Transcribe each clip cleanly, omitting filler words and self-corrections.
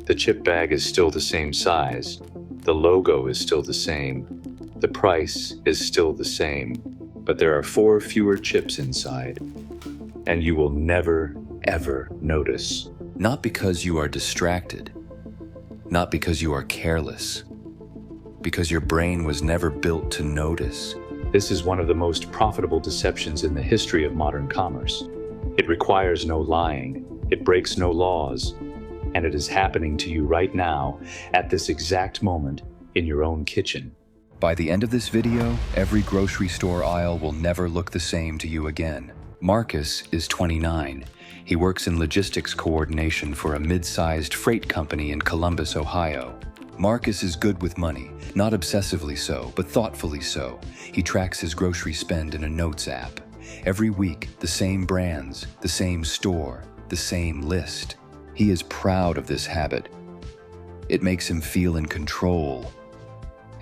The chip bag is still the same size. The logo is still the same. The price is still the same. But there are 4 fewer chips inside. And you will never, ever notice. Not because you are distracted, not because you are careless, because your brain was never built to notice. This is one of the most profitable deceptions in the history of modern commerce. It requires no lying, it breaks no laws, and it is happening to you right now, at this exact moment, in your own kitchen. By the end of this video, every grocery store aisle will never look the same to you again. Marcus is 29. He works in logistics coordination for a mid-sized freight company in Columbus, Ohio. Marcus is good with money, not obsessively so, but thoughtfully so. He tracks his grocery spend in a notes app. Every week, the same brands, the same store, the same list. He is proud of this habit. It makes him feel in control.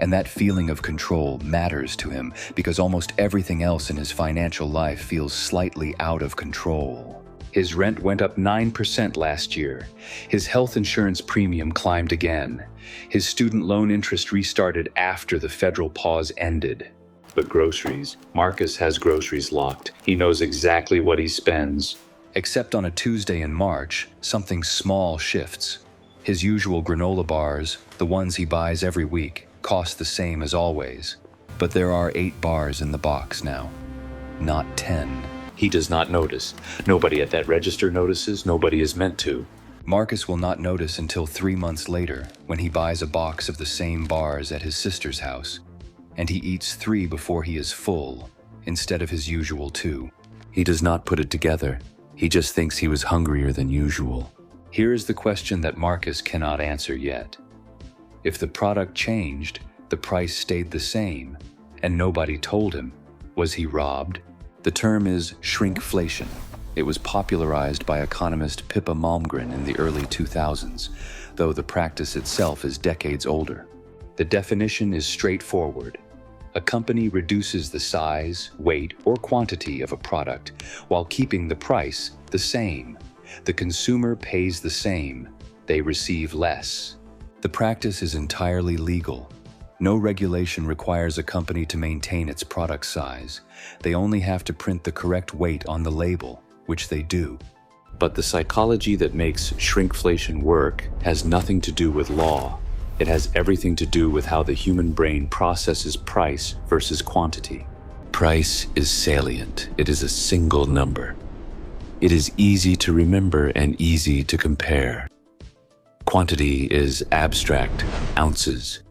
And that feeling of control matters to him because almost everything else in his financial life feels slightly out of control. His rent went up 9% last year. His health insurance premium climbed again. His student loan interest restarted after the federal pause ended. But groceries, Marcus has groceries locked. He knows exactly what he spends. Except on a Tuesday in March, something small shifts. His usual granola bars, the ones he buys every week, cost the same as always. But there are 8 bars in the box now, not 10. He does not notice. Nobody at that register notices. Nobody is meant to. Marcus will not notice until 3 months later when he buys a box of the same bars at his sister's house. And he eats 3 before he is full, instead of his usual 2. He does not put it together. He just thinks he was hungrier than usual. Here is the question that Marcus cannot answer yet. If the product changed, the price stayed the same, and nobody told him, was he robbed? The term is shrinkflation. It was popularized by economist Pippa Malmgren in the early 2000s, though the practice itself is decades older. The definition is straightforward. A company reduces the size, weight, or quantity of a product while keeping the price the same. The consumer pays the same. They receive less. The practice is entirely legal. No regulation requires a company to maintain its product size. They only have to print the correct weight on the label, which they do. But the psychology that makes shrinkflation work has nothing to do with law. It has everything to do with how the human brain processes price versus quantity. Price is salient. It is a single number. It is easy to remember and easy to compare. Quantity is abstract, ounces,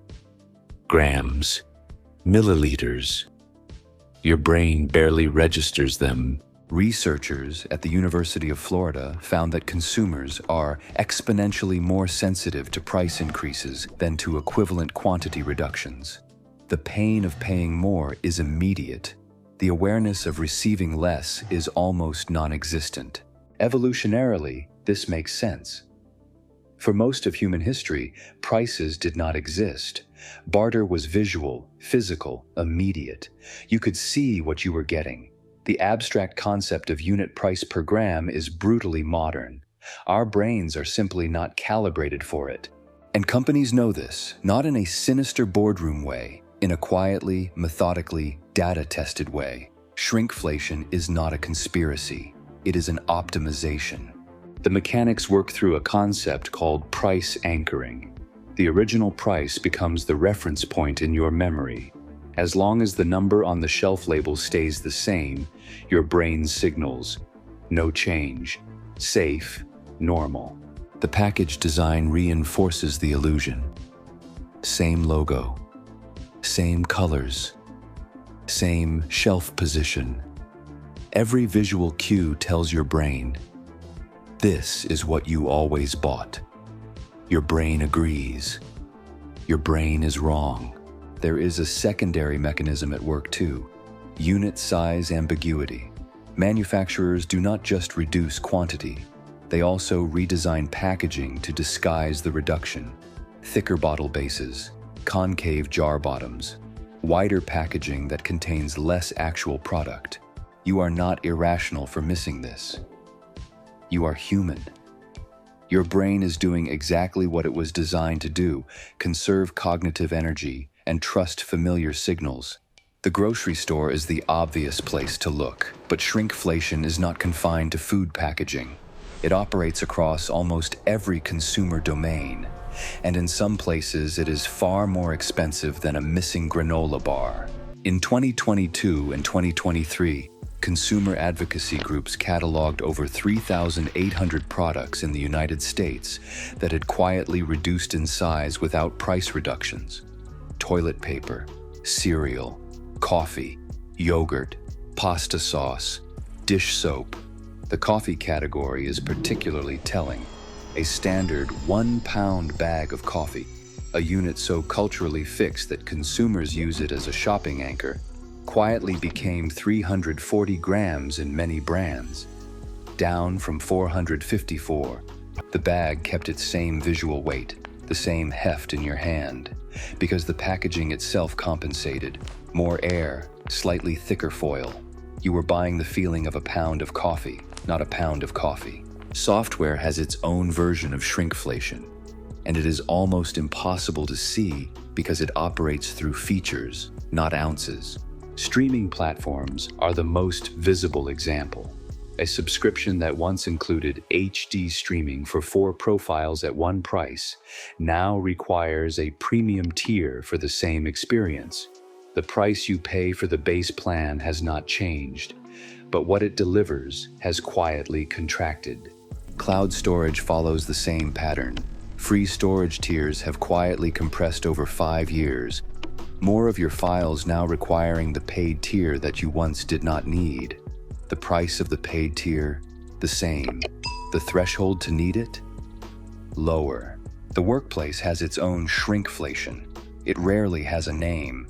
grams, milliliters. Your brain barely registers them. Researchers at the University of Florida found that consumers are exponentially more sensitive to price increases than to equivalent quantity reductions. The pain of paying more is immediate. The awareness of receiving less is almost non-existent. Evolutionarily, this makes sense. For most of human history, prices did not exist. Barter was visual, physical, immediate. You could see what you were getting. The abstract concept of unit price per gram is brutally modern. Our brains are simply not calibrated for it. And companies know this, not in a sinister boardroom way, in a quietly, methodically, data-tested way. Shrinkflation is not a conspiracy. It is an optimization. The mechanics work through a concept called price anchoring. The original price becomes the reference point in your memory. As long as the number on the shelf label stays the same, your brain signals, no change, safe, normal. The package design reinforces the illusion. Same logo, same colors, same shelf position. Every visual cue tells your brain, this is what you always bought. Your brain agrees. Your brain is wrong. There is a secondary mechanism at work too, unit size ambiguity. Manufacturers do not just reduce quantity, they also redesign packaging to disguise the reduction. Thicker bottle bases, concave jar bottoms, wider packaging that contains less actual product. You are not irrational for missing this. You are human. Your brain is doing exactly what it was designed to do: conserve cognitive energy and trust familiar signals. The grocery store is the obvious place to look, but shrinkflation is not confined to food packaging. It operates across almost every consumer domain, and in some places it is far more expensive than a missing granola bar. In 2022 and 2023, consumer advocacy groups cataloged over 3,800 products in the United States that had quietly reduced in size without price reductions. Toilet paper, cereal, coffee, yogurt, pasta sauce, dish soap. The coffee category is particularly telling. A standard 1-pound bag of coffee, a unit so culturally fixed that consumers use it as a shopping anchor, quietly became 340 grams in many brands, down from 454. The bag kept its same visual weight, the same heft in your hand, because the packaging itself compensated. More air, slightly thicker foil. You were buying the feeling of a pound of coffee, not a pound of coffee. Software has its own version of shrinkflation, and it is almost impossible to see because it operates through features, not ounces. Streaming platforms are the most visible example. A subscription that once included HD streaming for 4 profiles at one price now requires a premium tier for the same experience. The price you pay for the base plan has not changed, but what it delivers has quietly contracted. Cloud storage follows the same pattern. Free storage tiers have quietly compressed over 5 years. More of your files now requiring the paid tier that you once did not need. The price of the paid tier, the same. The threshold to need it? Lower. The workplace has its own shrinkflation. It rarely has a name.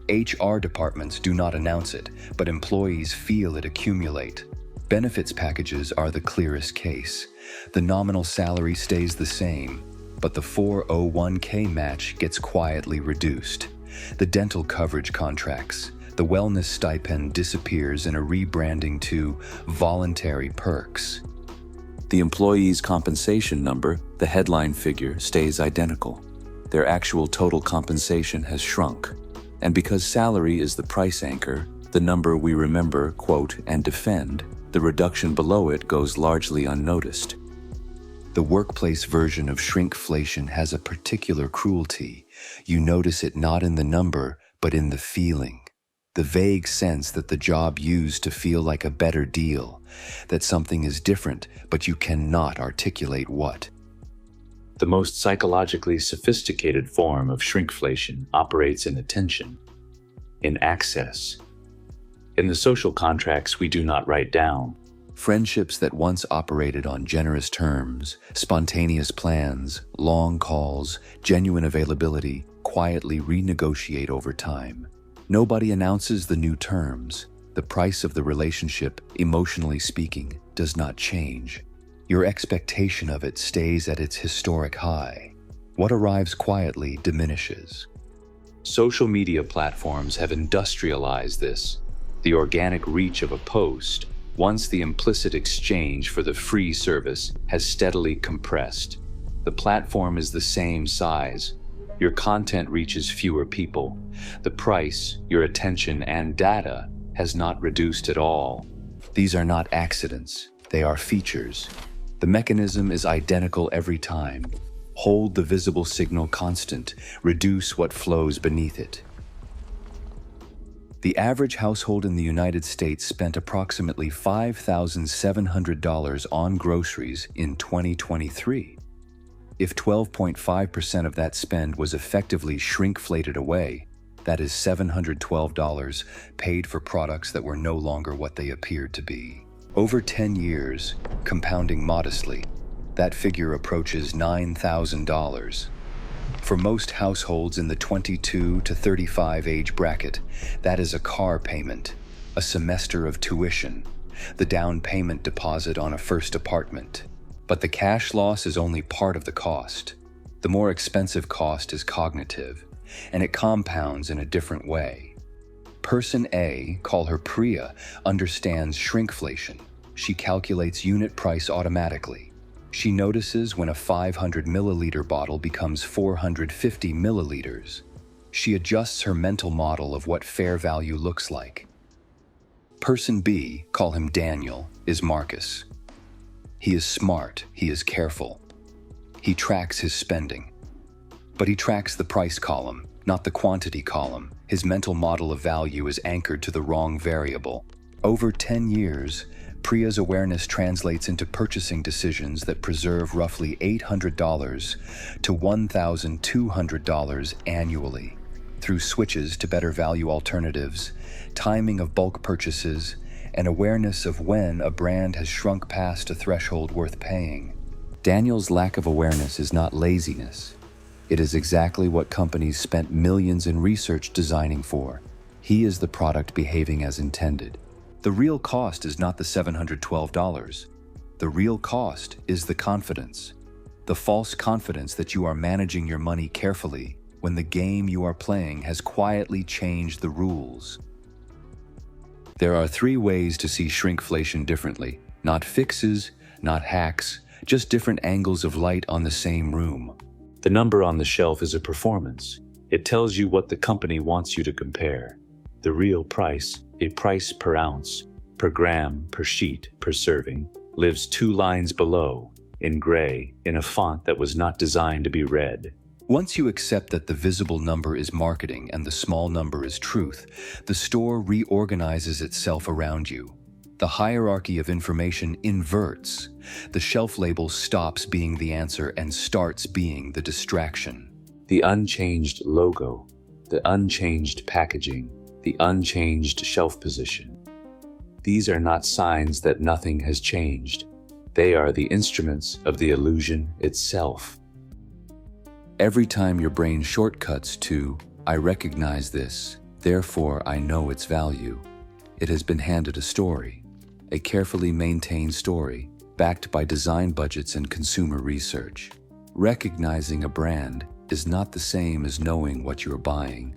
HR departments do not announce it, but employees feel it accumulate. Benefits packages are the clearest case. The nominal salary stays the same, but the 401k match gets quietly reduced. The dental coverage contracts, the wellness stipend disappears in a rebranding to voluntary perks. The employee's compensation number, the headline figure, stays identical. Their actual total compensation has shrunk. And because salary is the price anchor, the number we remember, quote, and defend, the reduction below it goes largely unnoticed. The workplace version of shrinkflation has a particular cruelty. You notice it not in the number, but in the feeling. The vague sense that the job used to feel like a better deal, that something is different, but you cannot articulate what. The most psychologically sophisticated form of shrinkflation operates in attention, in access, in the social contracts we do not write down. Friendships that once operated on generous terms, spontaneous plans, long calls, genuine availability, quietly renegotiate over time. Nobody announces the new terms. The price of the relationship, emotionally speaking, does not change. Your expectation of it stays at its historic high. What arrives quietly diminishes. Social media platforms have industrialized this. The organic reach of a post, once the implicit exchange for the free service, has steadily compressed. The platform is the same size. Your content reaches fewer people. The price, your attention, and data has not reduced at all. These are not accidents. They are features. The mechanism is identical every time. Hold the visible signal constant. Reduce what flows beneath it. The average household in the United States spent approximately $5,700 on groceries in 2023. If 12.5% of that spend was effectively shrinkflated away, that is $712 paid for products that were no longer what they appeared to be. Over 10 years, compounding modestly, that figure approaches $9,000. For most households in the 22 to 35 age bracket, that is a car payment, a semester of tuition, the down payment deposit on a first apartment. But the cash loss is only part of the cost. The more expensive cost is cognitive, and it compounds in a different way. Person A, call her Priya, understands shrinkflation. She calculates unit price automatically. She notices when a 500 milliliter bottle becomes 450 milliliters. She adjusts her mental model of what fair value looks like. Person B, call him Daniel, is Marcus. He is smart, he is careful. He tracks his spending. But he tracks the price column, not the quantity column. His mental model of value is anchored to the wrong variable. Over 10 years, Priya's awareness translates into purchasing decisions that preserve roughly $800 to $1,200 annually through switches to better value alternatives, timing of bulk purchases, and awareness of when a brand has shrunk past a threshold worth paying. Daniel's lack of awareness is not laziness. It is exactly what companies spent millions in research designing for. He is the product behaving as intended. The real cost is not the $712. The real cost is the confidence. The false confidence that you are managing your money carefully when the game you are playing has quietly changed the rules. There are 3 ways to see shrinkflation differently. Not fixes, not hacks, just different angles of light on the same room. The number on the shelf is a performance. It tells you what the company wants you to compare. The real price, a price per ounce, per gram, per sheet, per serving, lives 2 lines below, in gray, in a font that was not designed to be read. Once you accept that the visible number is marketing and the small number is truth, the store reorganizes itself around you. The hierarchy of information inverts. The shelf label stops being the answer and starts being the distraction. The unchanged logo, the unchanged packaging, the unchanged shelf position. These are not signs that nothing has changed. They are the instruments of the illusion itself. Every time your brain shortcuts to, I recognize this, therefore I know its value, it has been handed a story, a carefully maintained story, backed by design budgets and consumer research. Recognizing a brand is not the same as knowing what you're buying.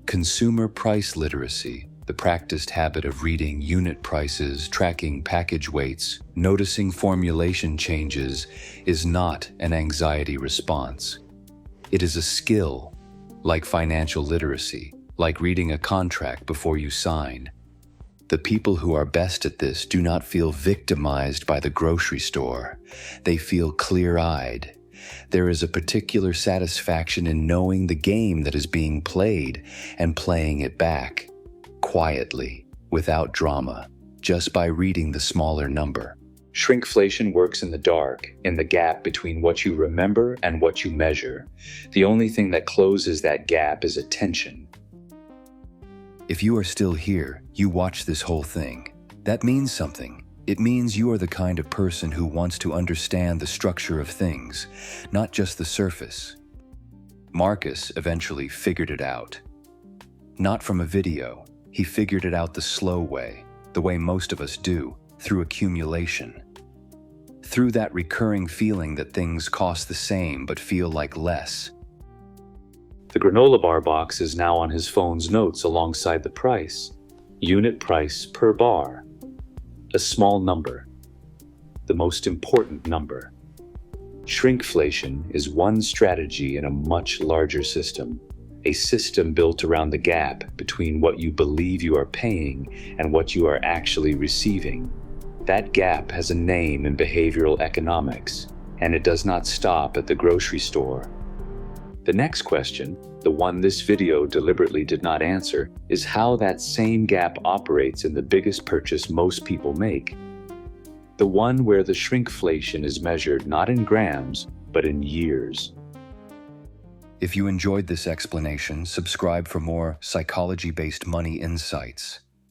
Consumer price literacy, the practiced habit of reading unit prices, tracking package weights, noticing formulation changes, is not an anxiety response. It is a skill, like financial literacy, like reading a contract before you sign. The people who are best at this do not feel victimized by the grocery store. They feel clear-eyed. There is a particular satisfaction in knowing the game that is being played and playing it back, quietly, without drama, just by reading the smaller number. Shrinkflation works in the dark, in the gap between what you remember and what you measure. The only thing that closes that gap is attention. If you are still here, you watch this whole thing. That means something. It means you are the kind of person who wants to understand the structure of things, not just the surface. Marcus eventually figured it out. Not from a video. He figured it out the slow way, the way most of us do, through accumulation. Through that recurring feeling that things cost the same but feel like less. The granola bar box is now on his phone's notes alongside the price. Unit price per bar. A small number. The most important number. Shrinkflation is one strategy in a much larger system. A system built around the gap between what you believe you are paying and what you are actually receiving. That gap has a name in behavioral economics, and it does not stop at the grocery store. The next question, the one this video deliberately did not answer, is how that same gap operates in the biggest purchase most people make. The one where the shrinkflation is measured not in grams, but in years. If you enjoyed this explanation, subscribe for more psychology-based money insights.